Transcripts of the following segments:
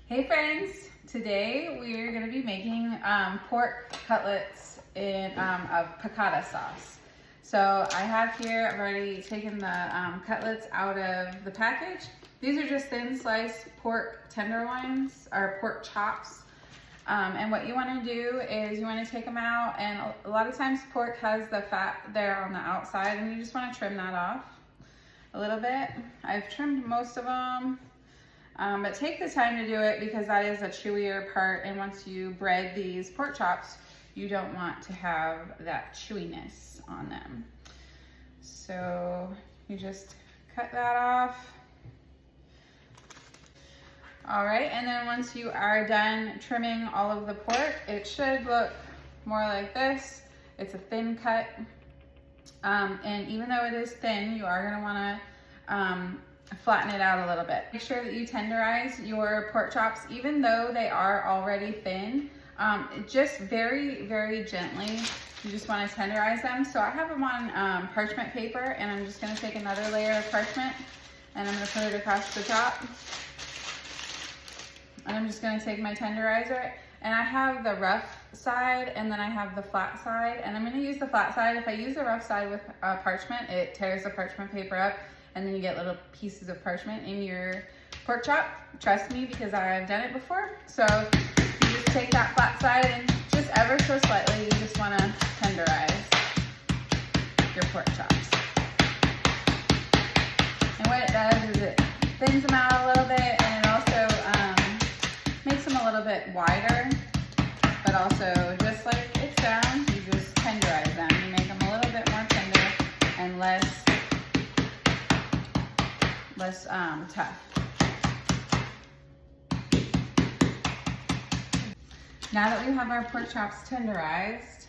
Hey friends, today we're going to be making pork cutlets of piccata sauce. So I have here, I've already taken the cutlets out of the package. These are just thin sliced pork tenderloins or pork chops. And what you want to do is you want to take them out, and a lot of times pork has the fat there on the outside and you just want to trim that off a little bit. I've trimmed most of them. But take the time to do it because that is a chewier part, and once you bread these pork chops, you don't want to have that chewiness on them. So you just cut that off. All right, and then once you are done trimming all of the pork, it should look more like this. It's a thin cut, and even though it is thin, you are gonna wanna flatten it out a little bit. Make sure that you tenderize your pork chops, even though they are already thin. Just very, very gently. You just want to tenderize them. So I have them on parchment paper, and I'm just going to take another layer of parchment and I'm going to put it across the top. And I'm just going to take my tenderizer, and I have the rough side and then I have the flat side, and I'm going to use the flat side. If I use the rough side with parchment, it tears the parchment paper up, and then you get little pieces of parchment in your pork chop. Trust me, because I've done it before. So you just take that flat side and just ever so slightly, you just want to tenderize your pork chops. And what it does is it thins them out a little bit, and it also makes them a little bit wider, but also just like it sounds, you just tenderize them. You make them a little bit more tender and less tough. Now that we have our pork chops tenderized,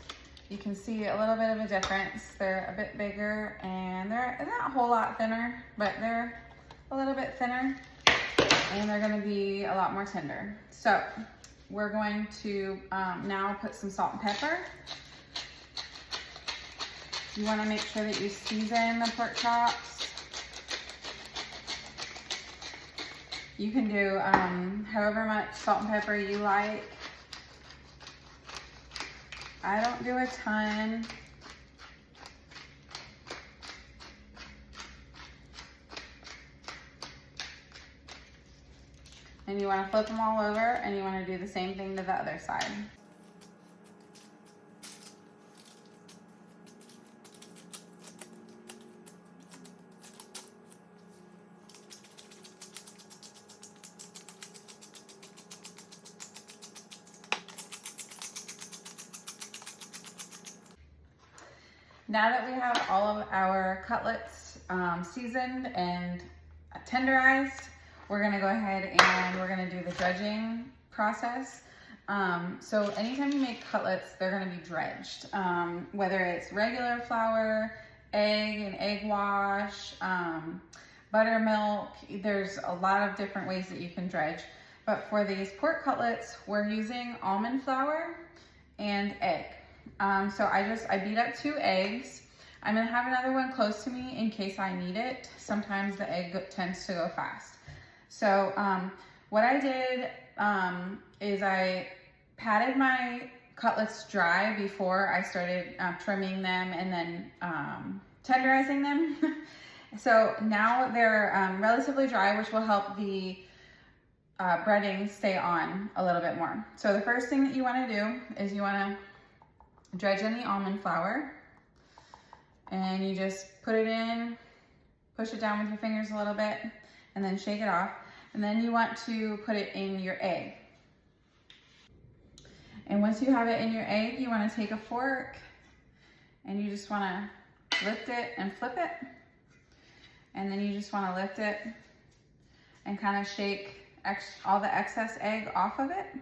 you can see a little bit of a difference. They're a bit bigger, and they're not a whole lot thinner, but they're a little bit thinner, and they're going to be a lot more tender. So we're going to now put some salt and pepper. You want to make sure that you season the pork chops. You can do however much salt and pepper you like. I don't do a ton. And you want to flip them all over, and you want to do the same thing to the other side. Now that we have all of our cutlets seasoned and tenderized, we're gonna go ahead and we're gonna do the dredging process. So anytime you make cutlets, they're gonna be dredged. Whether it's regular flour, egg and egg wash, buttermilk, there's a lot of different ways that you can dredge. But for these pork cutlets, we're using almond flour and egg. So I beat up 2 eggs. I'm gonna have another one close to me in case I need it. Sometimes the egg tends to go fast. So what I did is I patted my cutlets dry before I started trimming them and then tenderizing them. So now they're relatively dry, which will help the breading stay on a little bit more. So the first thing that you wanna do is you wanna dredge in the almond flour, and you just put it in, push it down with your fingers a little bit, and then shake it off. And then you want to put it in your egg. And once you have it in your egg, you want to take a fork and you just want to lift it and flip it. And then you just want to lift it and kind of shake all the excess egg off of it.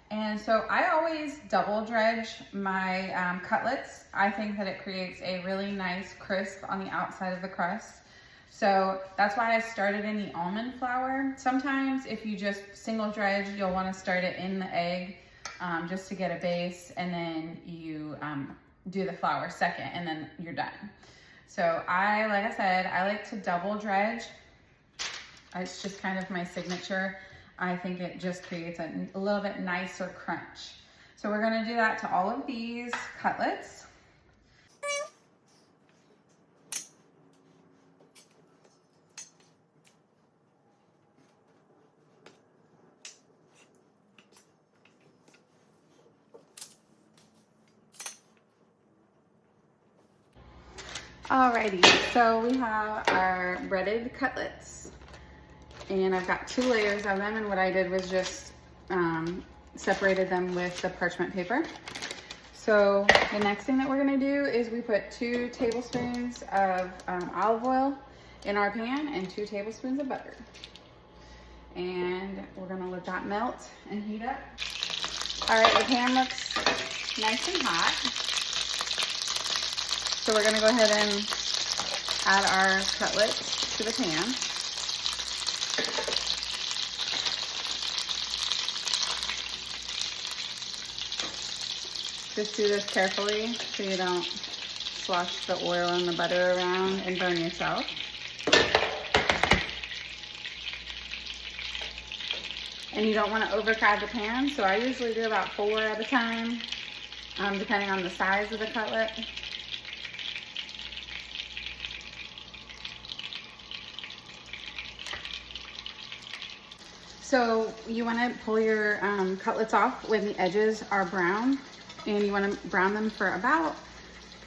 And so I always double dredge my cutlets. I think that it creates a really nice crisp on the outside of the crust. So that's why I started in the almond flour. Sometimes if you just single dredge, you'll want to start it in the egg just to get a base, and then you do the flour second, and then you're done. So like I said, I like to double dredge. It's just kind of my signature. I think it just creates a little bit nicer crunch. So we're gonna do that to all of these cutlets. Alrighty, so we have our breaded cutlets, and I've got 2 layers of them, and what I did was just separated them with the parchment paper. So the next thing that we're gonna do is we put 2 tablespoons of olive oil in our pan and 2 tablespoons of butter. And we're gonna let that melt and heat up. All right, the pan looks nice and hot. So we're gonna go ahead and add our cutlets to the pan. Just do this carefully so you don't slosh the oil and the butter around and burn yourself. And you don't want to overcrowd the pan, so I usually do about 4 at a time, depending on the size of the cutlet. So you want to pull your cutlets off when the edges are brown, and you want to brown them for about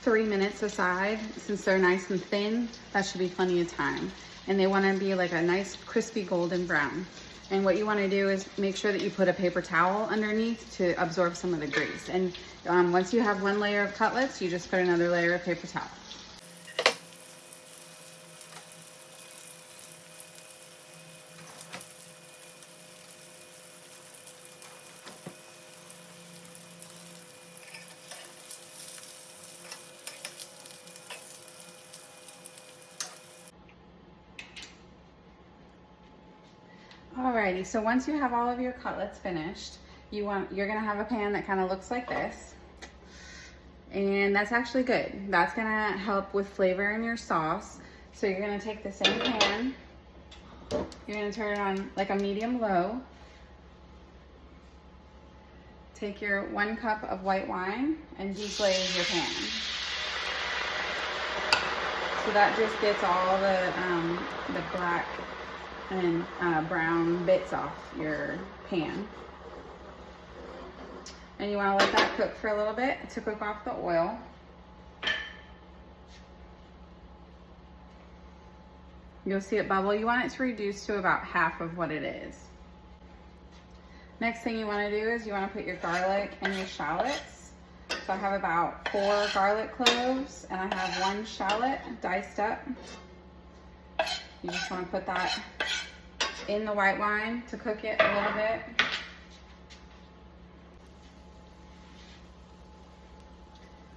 3 minutes aside. Since they're nice and thin, that should be plenty of time. And they want to be like a nice crispy golden brown. And what you want to do is make sure that you put a paper towel underneath to absorb some of the grease. And once you have 1 layer of cutlets, you just put another layer of paper towel. Alrighty, so once you have all of your cutlets finished, you're gonna have a pan that kind of looks like this. And that's actually good. That's gonna help with flavor in your sauce. So you're gonna take the same pan, you're gonna turn it on like a medium-low. Take your 1 cup of white wine and deglaze your pan. So that just gets all the black and brown bits off your pan. And you want to let that cook for a little bit to cook off the oil. You'll see it bubble. You want it to reduce to about half of what it is. Next thing you want to do is you want to put your garlic and your shallots. So I have about 4 garlic cloves and I have 1 shallot diced up. You just want to put that in the white wine to cook it a little bit.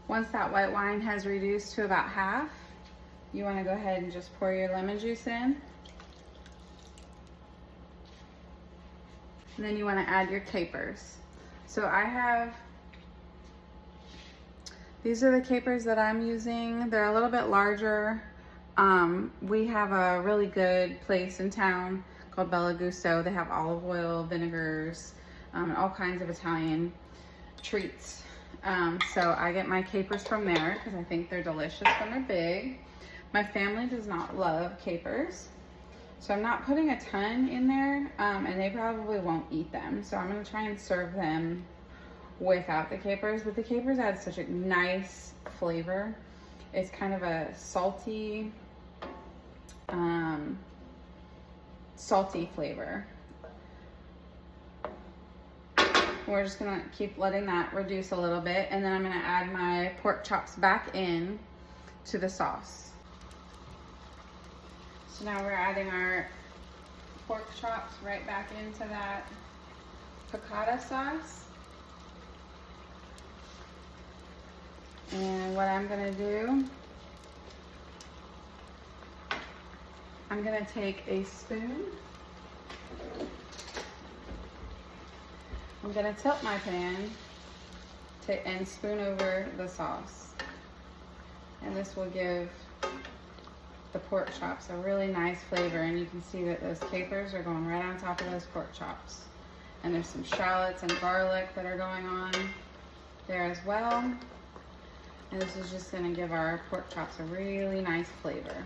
Once that white wine has reduced to about half, you want to go ahead and just pour your lemon juice in. And then you want to add your capers. So these are the capers that I'm using. They're a little bit larger. We have a really good place in town called Bella Gusto. They have olive oil, vinegars, and all kinds of Italian treats. So I get my capers from there because I think they're delicious when they're big. My family does not love capers, so I'm not putting a ton in there, and they probably won't eat them. So I'm gonna try and serve them without the capers, but the capers add such a nice flavor. It's kind of a salty flavor. We're just gonna keep letting that reduce a little bit, and then I'm gonna add my pork chops back in to the sauce. So now we're adding our pork chops right back into that piccata sauce. And what I'm gonna do, I'm gonna take a spoon. I'm gonna tilt my pan and spoon over the sauce. And this will give the pork chops, a really nice flavor. And you can see that those capers are going right on top of those pork chops. And there's some shallots and garlic that are going on there as well. And this is just gonna give our pork chops a really nice flavor.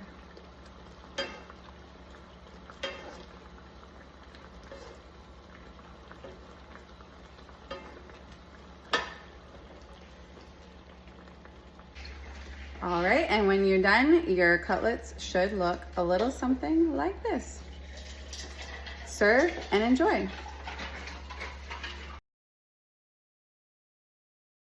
All right, and when you're done, your cutlets should look a little something like this. Serve and enjoy.